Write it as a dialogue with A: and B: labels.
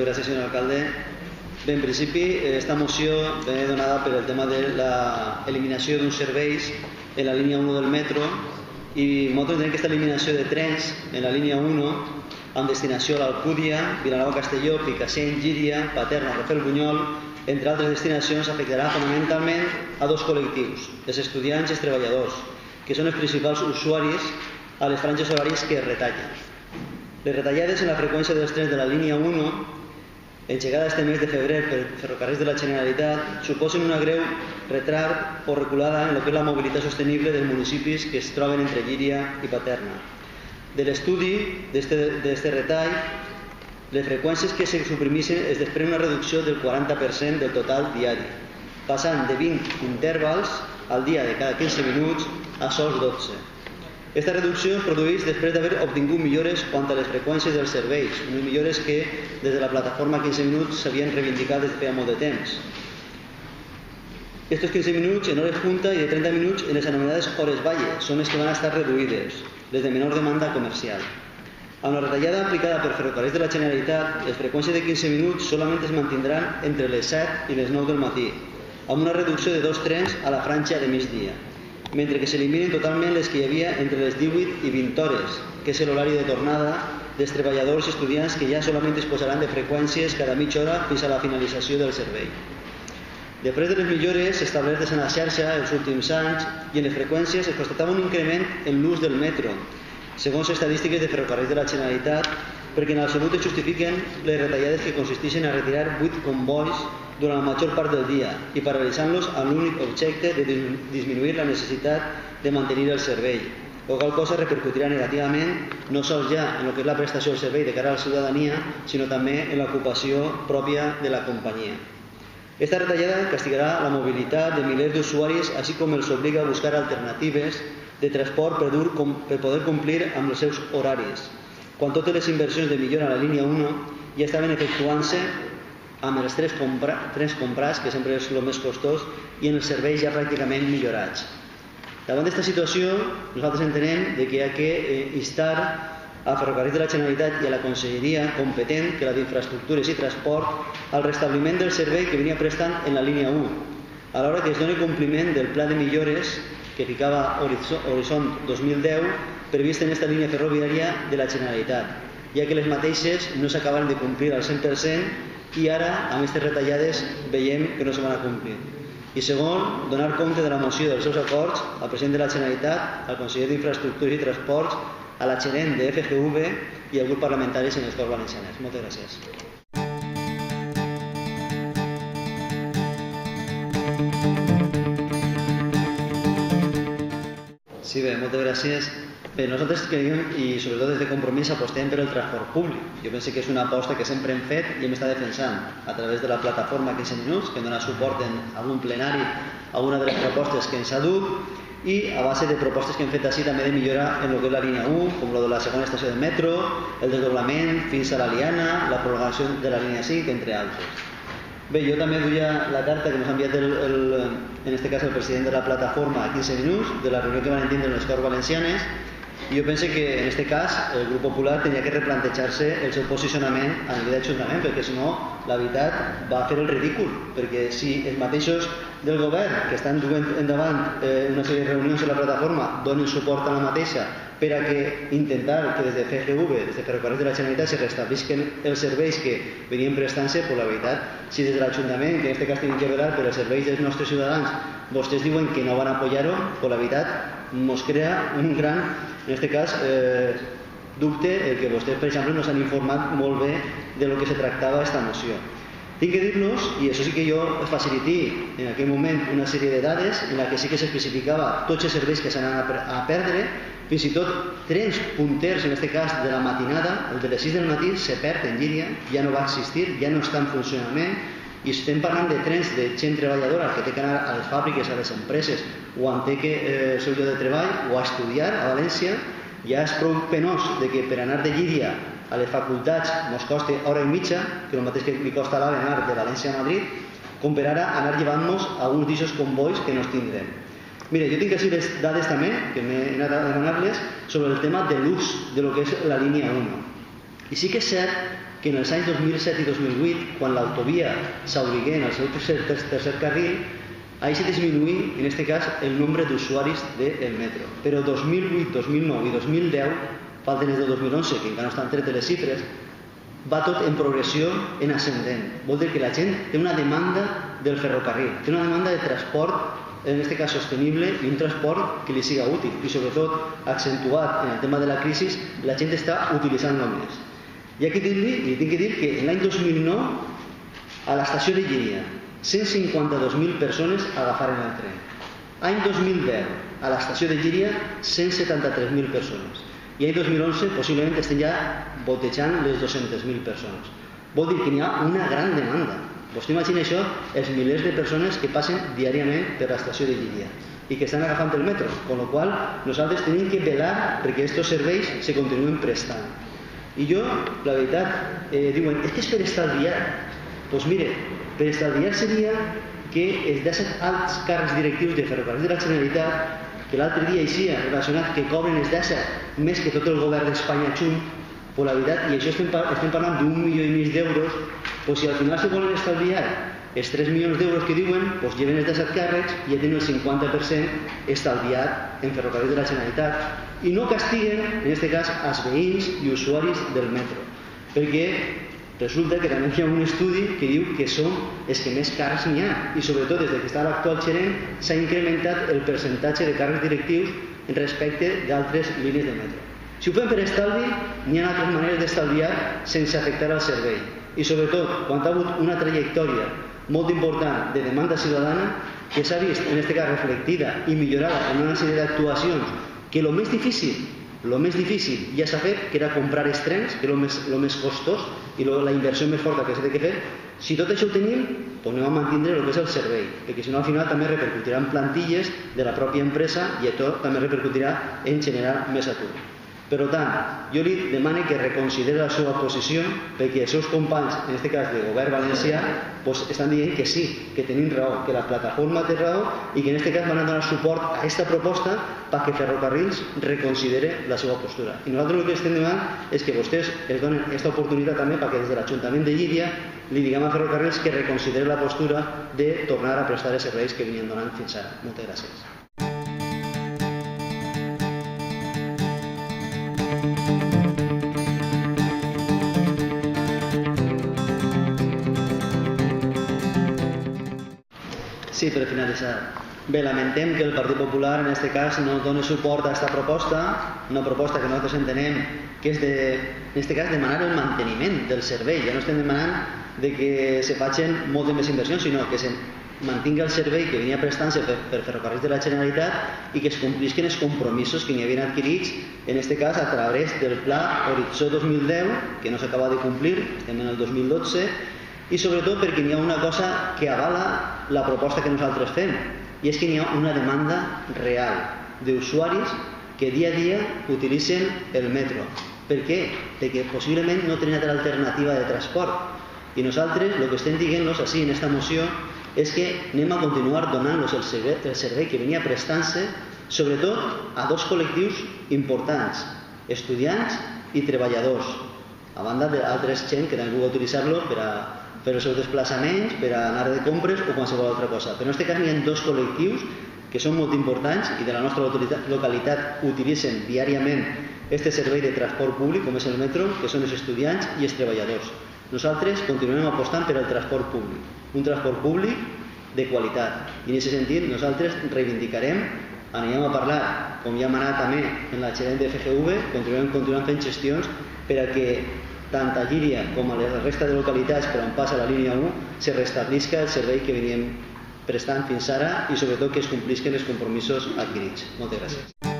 A: moltes gràcies, senyor alcalde. Bé, en principi, esta moció ve donada per el tema de l'eliminació d'uns serveis en la línia 1 del metro i nosaltres entenem que aquesta eliminació de trens en la línia 1 amb destinació a l'Alcúdia, Vilanova Castelló, Picassent, Llíria, Paterna, Rafel Bunyol, entre altres destinacions, afectarà fonamentalment a dos col·lectius, els estudiants i els treballadors, que són els principals usuaris a les franges horàries que es retallen. Les retallades en la freqüència dels trens de la línia 1 engegada este mes de febrer per Ferrocarrils de la Generalitat suposen una greu retard o reculada en el que és la mobilitat sostenible dels municipis que es troben entre Llíria i Paterna. De l'estudi d'aquest retall, les freqüències que se suprimissen es desprèn una reducció del 40% del total diari, passant de 20 intervals al dia de cada 15 minuts a sols 12. Aquesta reducció es produeix després d'haver obtingut millores quant a les freqüències dels serveis, unes millores que des de la plataforma 15 minuts s'havien reivindicat des de feia molt de temps. Estos 15 minuts en hores punta i de 30 minuts en les anomenades hores valle són les que van estar reduïdes, les de menor demanda comercial. Amb la retallada aplicada per Ferrocarrils de la Generalitat, les freqüències de 15 minuts solament es mantindran entre les 7 i les 9 del matí, amb una reducció de 2 trens a la franja de migdia, mentre que s'eliminen totalment les que hi havia entre les 18 i 20 hores, que és l'horari de tornada dels treballadors i estudiants que ja solament disposaran de freqüències cada mitja hora fins a la finalització del servei. Després de les millores establertes en la xarxa els últims anys i en les freqüències es constatava un increment en l'ús del metro, segons estadístiques de Ferrocarrils de la Generalitat, perquè en absolut es justifiquen les retallades que consisteixen a retirar 8 convois durant la major part del dia i paralitzant-los amb l'únic objecte de disminuir la necessitat de mantenir el servei, la qual cosa repercutirà negativament no sols ja en el que és la prestació del servei de cara a la ciutadania, sinó també en l'ocupació pròpia de la companyia. Esta retallada castigarà la mobilitat de milers d'usuaris, així com els obliga a buscar alternatives de transport per poder complir amb els seus horaris, quan totes les inversions de millora a la línia 1 ja estaven efectuant-se amb els trens comprats, que sempre és el més costós, i en els serveis ja pràcticament millorats. Davant d'aquesta situació, nosaltres entenem que hi ha que instar a Ferrocarrils de la Generalitat i a la Conselleria competent, que la d'Infraestructures i Transport, al restabliment del servei que venia prestant en la línia 1, a l'hora que es doni compliment del pla de millores que ficava Horizont 2010 previst en aquesta línia ferroviària de la Generalitat, ja que les mateixes no s'acaben de complir al 100% i ara, amb aquestes retallades, veiem que no se van a complir. I segon, donar compte de la moció dels seus acords al president de la Generalitat, al conseller d'Infraestructures i Transports, a la gerent de FGV i al grup parlamentari en les Corts Valencianes. Moltes gràcies. Sí, bé, moltes gràcies. Bé, nosaltres creiem, i sobretot des de Compromís, apostem per el transport públic. Jo penso que és una aposta que sempre hem fet i hem estat defensant a través de la plataforma 15 minuts, que hem donat suport en algun plenari a una de les propostes que ens ha dut, i a base de propostes que hem fet així també de millora en el que és la línia 1, com la de la segona estació del metro, el desdoblament fins a la Liana, la prolongació de la línia 5, entre altres. Bé, jo també duia la carta que ens ha enviat en aquest cas el president de la plataforma a 15 minuts, de la reunió que van entendre les Corts Valencianes, i jo penso que en aquest cas el grup popular tenia que replantejar-se el seu posicionament a nivell d'Ajuntament, perquè si no, la veritat va fer el ridícul, perquè si els mateixos del govern que estan duent endavant una sèrie de reunions en la plataforma donen suport a la mateixa per a que intentar que des de FGV, des de Ferrocarrils de la Generalitat, se restablisquen els serveis que venien prestant-se, però la veritat, si des de l'Ajuntament, que en aquest cas tenim que velar per els serveis dels nostres ciutadans, vostès diuen que no van a apoyar-ho, però la veritat ens crea un gran, en aquest cas, dubte el que vostès, per exemple, no s'han informat molt bé de lo que se tractava aquesta moció. Tinc que dir-los, i això sí que jo faciliti en aquell moment una sèrie de dades en la que sí que s'especificava tots els serveis que s'han a perdre, fins i tot trens punters, en aquest cas de la matinada, el de les 6 del matí se perd en Llíria, ja no va existir, ja no està en funcionament, i estem parlant de trens de gent treballadora que té que anar a les fàbriques, a les empreses, o en té que el seu lloc de treball, o a estudiar a València. Ja és prou penós que per anar de Llíria a les facultats ens costa hora i mitja, que el mateix que li costa a l'AVE anar de València a Madrid, com per ara anar llevant-nos alguns d'aquests convois que no tindrem. Mira, jo tinc així les dades també, que m'he anat a demanar-les, sobre el tema de l'ús de lo que és la línia 1. I sí que és cert que en els anys 2007 i 2008, quan l'autovia s'obligué en el seu tercer carril, ahí se disminuí, en este cas, el nombre d'usuaris del metro. Però 2008, 2009 i 2010, falten des del 2011, que encara no estan tretes les xifres, va tot en progressió en ascendent. Vol dir que la gent té una demanda del ferrocarril, té una demanda de transport, en aquest cas sostenible, i un transport que li siga útil. I sobretot, accentuat en el tema de la crisi, la gent està utilitzant-lo més. I aquí li tinc que dir que l'any 2009, a l'estació de Llíria, 152.000 persones agafaren el tren. Any 2010, a l'estació de Llíria, 173.000 persones. I any 2011, possiblement, estem ja voltejant les 200.000 persones. Vol dir que n'hi ha una gran demanda. Vostè imagina això, els milers de persones que passen diàriament per l'estació de Llíria i que estan agafant el metro, amb la qual cosa nosaltres tenim que velar perquè aquests serveis se continuen prestant. I jo, la veritat, diuen, és que és per estalviar. Doncs mire, per estalviar seria que els 17 alts càrrecs directius de Ferrocarrils de la Generalitat, que l'altre dia així relacionat que cobren els 17 més que tot el govern d'Espanya junt, pues la veritat, i això estem parlant d'1,5 milió d'euros, pues si al final se volen estalviar els 3 milions d'euros que diuen, pues lleven els 17 càrrecs i ja tenen el 50% estalviat en Ferrocarrils de la Generalitat i no castiguen, en aquest cas, als veïns i usuaris del metro, perquè resulta que també hi ha un estudi que diu que són els que més càrrecs n'hi ha i sobretot des que està l'actual gerent s'ha incrementat el percentatge de càrrecs directius respecte d'altres línies de metro. Si ho fem per estalvi, n'hi ha altres maneres d'estalviar sense afectar al servei. I sobretot, quan ha hagut una trajectòria molt important de demanda ciutadana que s'ha vist, en aquest cas, reflectida i millorada en una sèrie d'actuacions que el més difícil ja s'ha fet, que era comprar els trens, que era el més costós i la inversió més forta que s'ha de fer. Si tot això ho tenim, doncs anem a mantenir el que és el servei, perquè si no al final també repercutirà en plantilles de la pròpia empresa i això també repercutirà en generar més atur. Per tant, jo li demano que reconsideri la seva posició perquè els seus companys, en aquest cas de govern valencià, estan dient que sí, que tenim raó, que la plataforma té raó i que en aquest cas van a donar suport a aquesta proposta perquè Ferrocarrils reconsidere la seva postura. I nosaltres el que estem demanant és que vostès es donen aquesta oportunitat també perquè des de l'Ajuntament de Llíria li diguem a Ferrocarrils que reconsidere la postura de tornar a prestar els serveis que venien donant fins ara. Moltes gràcies. Sí, per finalitzar. Bé, lamentem que el Partit Popular en aquest cas no doni suport a aquesta proposta, una proposta que nosaltres entenem que és en aquest cas demanar el manteniment del servei. Ja no estem demanant que se facin moltes més inversions, sinó que se mantingui el servei que venia prestant-se per Ferrocarrils de la Generalitat i que es complisquen els compromisos que n'hi havien adquirits, en aquest cas a través del Pla Horitzó 2010, que no s'acaba de complir, estem en el 2012, i sobretot perquè n'hi ha una cosa que avala la proposta que nosaltres fem, i és que n'hi ha una demanda real d'usuaris que dia a dia utilitzen el metro. Per què? Perquè possiblement no tenen altra alternativa de transport. I nosaltres el que estem dient-los així en aquesta moció és que anem a continuar donant-los el servei que venia prestant-se, sobretot a dos col·lectius importants, estudiants i treballadors, a banda d'altres gent que també pugui utilitzar-lo per els seus desplaçaments, per anar de compres o qualsevol altra cosa. Però en aquest cas hi ha dos col·lectius que són molt importants i de la nostra localitat utilitzen diàriament aquest servei de transport públic, com és el metro, que són els estudiants i els treballadors. Nosaltres continuem apostant per al transport públic, un transport públic de qualitat. I en aquest sentit nosaltres reivindicarem, anirem a parlar, com ja hem anat també en la gerent de FGV, continuem fent gestions per a que tant a Llíria com a la resta de localitats per on passa la línia 1 se restablisca el servei que veníem prestant fins ara i sobretot que es complisquen els compromisos adquirits. Moltes gràcies.